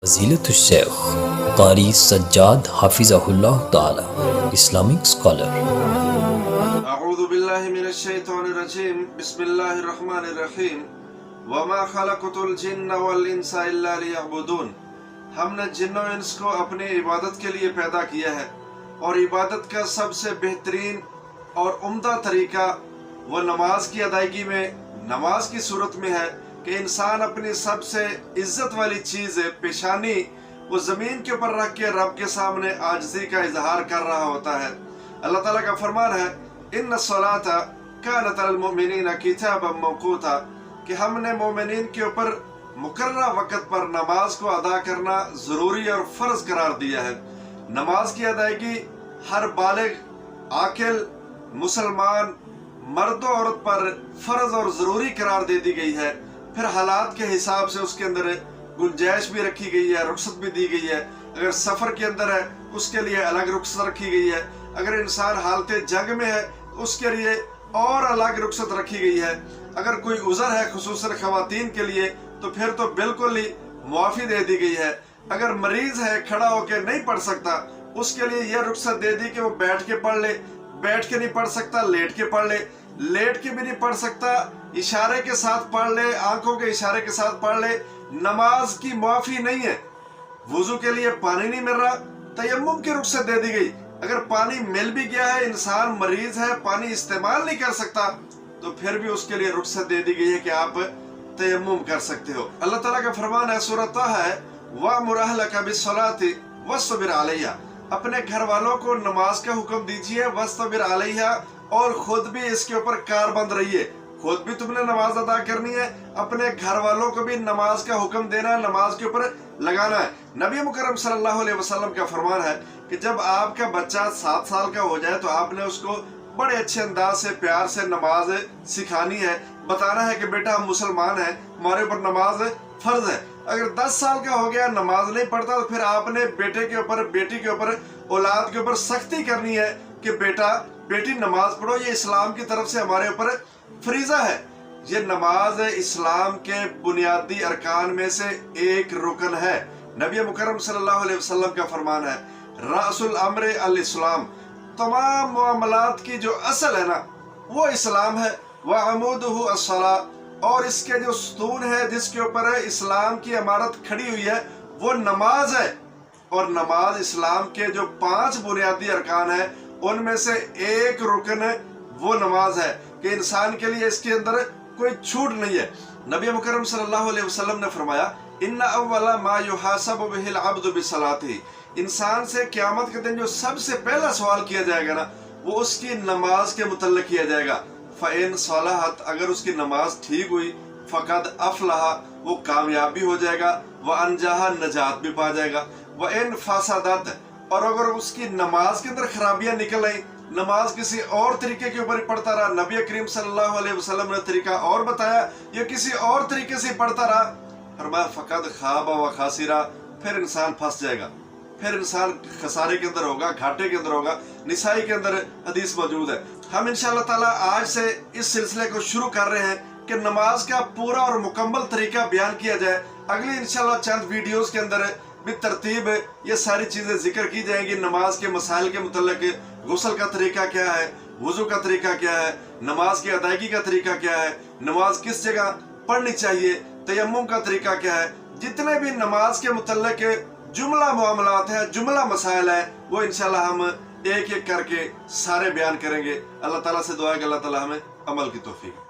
فضیلت الشیخ قاری سجاد حافظہ اللہ تعالی اسلامک اسکالر۔ اعوذ باللہ من الشیطان الرجیم بسم اللہ الرحمن الرحیم وما خلقت الجن والانس الا لیعبدون۔ ہم نے جن و انس کو اپنی عبادت کے لیے پیدا کیا ہے، اور عبادت کا سب سے بہترین اور عمدہ طریقہ وہ نماز کی ادائیگی میں نماز کی صورت میں ہے کہ انسان اپنی سب سے عزت والی چیز پیشانی وہ زمین کے اوپر رکھ کے رب کے سامنے عاجزی کا اظہار کر رہا ہوتا ہے۔ اللہ تعالیٰ کا فرمان ہے ان الصلاۃ کانت علی المؤمنین کتابا موقوتا، کہ ہم نے مومنین کے اوپر مقررہ وقت پر نماز کو ادا کرنا ضروری اور فرض قرار دیا ہے۔ نماز کی ادائیگی ہر بالغ عاقل مسلمان مرد و عورت پر فرض اور ضروری قرار دے دی گئی ہے۔ پھر حالات کے حساب سے اس کے اندر گنجائش بھی رکھی گئی ہے، رخصت بھی دی گئی ہے۔ اگر سفر کے اندر ہے اس کے لیے الگ رخصت رکھی گئی ہے، اگر انسان حالت جنگ میں ہے اس کے لیے اور الگ رخصت رکھی گئی ہے۔ اگر کوئی عذر ہے خصوصاً خواتین کے لیے تو پھر تو بالکل ہی معافی دے دی گئی ہے۔ اگر مریض ہے کھڑا ہو کے نہیں پڑھ سکتا اس کے لیے یہ رخصت دے دی کہ وہ بیٹھ کے پڑھ لے، بیٹھ کے نہیں پڑھ سکتا لیٹ کے پڑھ لے، لیٹ کے بھی نہیں پڑھ سکتا اشارے کے ساتھ پڑھ لے، آنکھوں کے اشارے کے ساتھ پڑھ لے۔ نماز کی معافی نہیں ہے۔ وضو کے لیے پانی نہیں مل رہا، تیمم کی رخصت دے دی گئی۔ اگر پانی مل بھی گیا ہے، انسان مریض ہے پانی استعمال نہیں کر سکتا تو پھر بھی اس کے لیے رخصت دے دی گئی ہے کہ آپ تیمم کر سکتے ہو۔ اللہ تعالیٰ کا فرمان ہے سورۃ طٰہٰ ہے وَأْمُرْ أَهْلَكَ بِالصَّلَاةِ وَاصْطَبِرْ عَلَيْهَا، اپنے گھر والوں کو نماز کا حکم دیجیے، وَاصْطَبِرْ عَلَيْهَا، اور خود بھی اس کے اوپر کاربند رہیے۔ خود بھی تم نے نماز ادا کرنی ہے، اپنے گھر والوں کو بھی نماز کا حکم دینا ہے، نماز کے اوپر لگانا ہے۔ نبی مکرم صلی اللہ علیہ وسلم کا فرمان ہے کہ جب آپ کا بچہ 7 سال کا ہو جائے تو آپ نے اس کو بڑے اچھے انداز سے پیار سے نماز سکھانی ہے، بتانا ہے کہ بیٹا ہم مسلمان ہیں، ہمارے اوپر نماز فرض ہے۔ اگر 10 سال کا ہو گیا نماز نہیں پڑھتا تو پھر آپ نے بیٹے کے اوپر بیٹی کے اوپر اولاد کے اوپر سختی کرنی ہے کہ بیٹا بیٹی نماز پڑھو، یہ اسلام کی طرف سے ہمارے اوپر فریضہ ہے۔ یہ نماز اسلام کے بنیادی ارکان میں سے ایک رکن ہے۔ نبی مکرم صلی اللہ علیہ وسلم کا فرمان ہے رأس الامر الاسلام، تمام معاملات کی جو اصل ہے نا وہ اسلام ہے۔ وعمودہ الصلاۃ، اور اس کے جو ستون ہے جس کے اوپر اسلام کی عمارت کھڑی ہوئی ہے وہ نماز ہے۔ اور نماز اسلام کے جو 5 بنیادی ارکان ہیں ان میں سے ایک رکن وہ نماز ہے کہ انسان کے لیے اس کے اندر کوئی چھوٹ نہیں ہے۔ نبی مکرم صلی اللہ علیہ وسلم نے فرمایا ان اول ما یحاسب به العبد بصلاته، انسان سے قیامت کے دن جو سب سے پہلا سوال کیا جائے گا نا وہ اس کی نماز کے متعلق کیا جائے گا۔ فإن صلحت، اگر اس کی نماز ٹھیک ہوئی، فقد افلح، وہ کامیاب بھی ہو جائے گا، وانجح، نجات بھی پا جائے گا، وإن فسدت، اور اگر اس کی نماز کے اندر خرابیاں نکل آئیں، نماز کسی اور طریقے کے اوپر پڑھتا رہا، نبی کریم صلی اللہ علیہ وسلم نے طریقہ اور بتایا یا کسی اور طریقے سے پڑھتا رہا، فرمایا فقد خاب و خاسرا، پھر انسان پھنس جائے گا، پھر انسان خسارے کے اندر ہوگا، گھاٹے کے اندر ہوگا۔ نسائی کے اندر حدیث موجود ہے۔ ہم انشاءاللہ تعالیٰ آج سے اس سلسلے کو شروع کر رہے ہیں کہ نماز کا پورا اور مکمل طریقہ بیان کیا جائے۔ اگلی انشاءاللہ چند ویڈیوز کے اندر بالترتیب یہ ساری چیزیں ذکر کی جائیں گی۔ نماز کے مسائل کے متعلق غسل کا طریقہ کیا ہے، وضو کا طریقہ کیا ہے، نماز کی ادائیگی کا طریقہ کیا ہے، نماز کس جگہ پڑھنی چاہیے، تیمم کا طریقہ کیا ہے، جتنے بھی نماز کے متعلق جملہ معاملات ہیں، جملہ مسائل ہیں، وہ انشاءاللہ ہم ایک ایک کر کے سارے بیان کریں گے۔ اللہ تعالیٰ سے دعا ہے کہ اللہ تعالیٰ ہمیں عمل کی توفیق